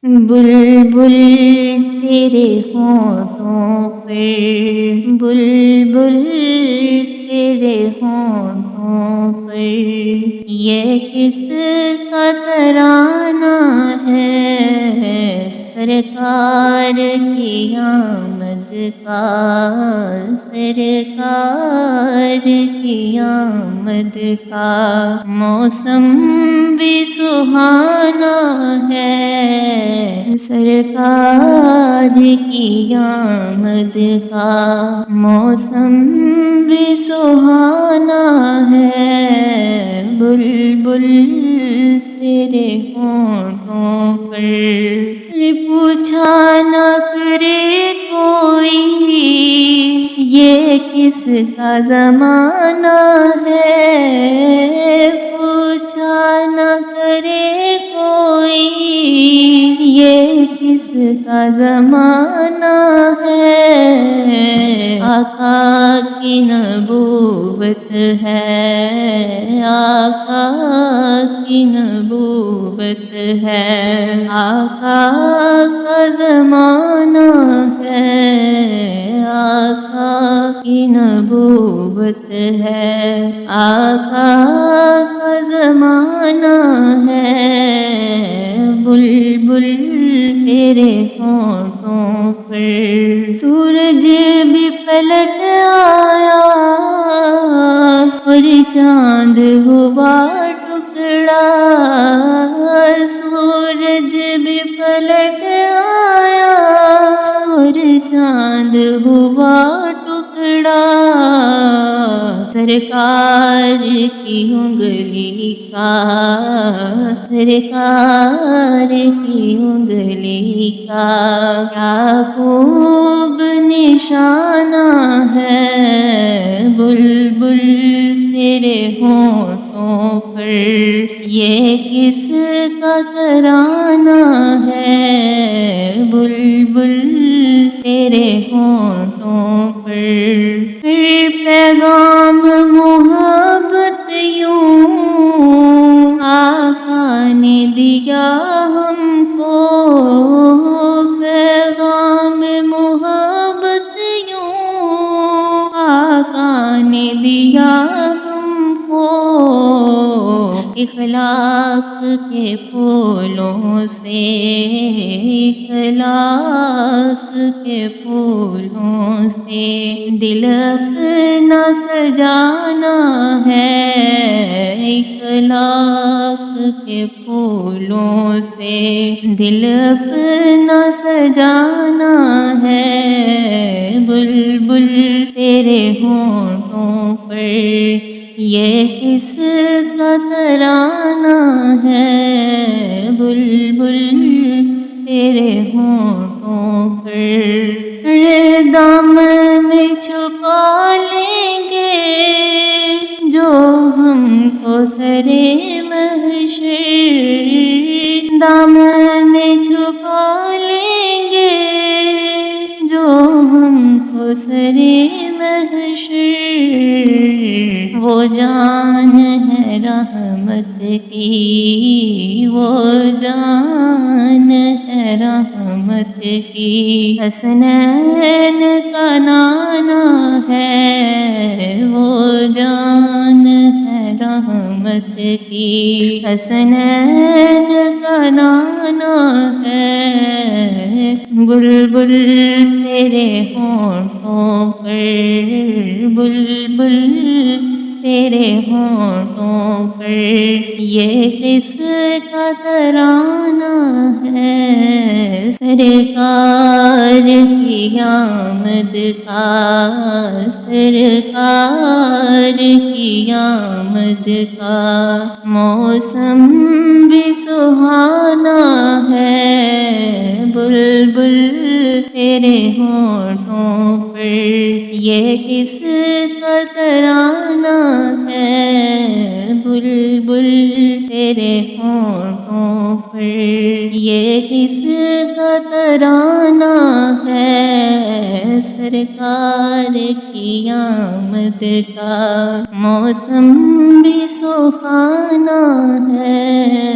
بلبل تیرے ہونٹوں پر، بلبل تیرے ہونٹوں پر، یہ کس کا ترانہ ہے؟ سرکار کی آمد کا، سرکار کی آمد کا موسم بھی سہانا ہے، سرکار کی آمد کا موسم بھی سہانا ہے، بلبل تیرے ہونٹوں پر۔ پوچھا نہ کرے کوئی یہ کس کا زمانہ ہے، پوچھا نہ کرے کوئی یہ کس کا زمانہ ہے، آقا کی نبوت ہے، آقا کی نبوت ہے، آقا کا زمانہ ہے، آقا کی نبوت ہے، آقا کا زمانہ ہے، بلبل تیرے ہونٹوں پر۔ سورج بھی پلٹ آیا اور چاند ہوا ٹکڑا، سورج بھی پلٹ آیا اور چاند ہوا ٹکڑا، سرکار کی انگلی کا، سرکار کی انگلی کا کیا خوب نشانہ ہے، بلبل تیرے ہونٹوں پر، یہ کس کا ترانہ ہے، بلبل تیرے ہونٹوں پر۔ پیغام محبت یوں آقا نے دیا ہم کو، پیغام محبت یوں آقا نے دیا ہم کو، اخلاق کے پھولوں سے، اخلاق کے پھولوں سے دل اپنا سجانا ہے، اخلاق کے پھولوں سے دل اپنا سجانا ہے، بلبل تیرے ہونٹوں پر، یہ کس کا ترانہ ہے، بلبل تیرے ہونٹوں پر۔ دامن میں چھپا لیں گے جو ہم کو سرے محشر، دامن میں چھپا لیں گے جو ہم کو سرے محشر، وہ جان ہے رحمت کی، وہ جان ہے رحمت کی، حسنین کا نانا ہے، وہ جان ہے رحمت کی، حسنین کا نانا ہے، بلبل تیرے ہونٹوں پر، بلبل تیرے ہونٹوں پر، یہ کس کا ترانہ ہے، سرکار کی آمد کا، سرکار کی آمد کا موسم بھی سہانا ہے، بلبل تیرے ہونٹوں پر، یہ کس کا ترانہ ہے، بلبل تیرے ہونٹوں پر، یہ کس کا ترانہ ہے، سرکار کی آمد کا موسم بھی سہانا ہے۔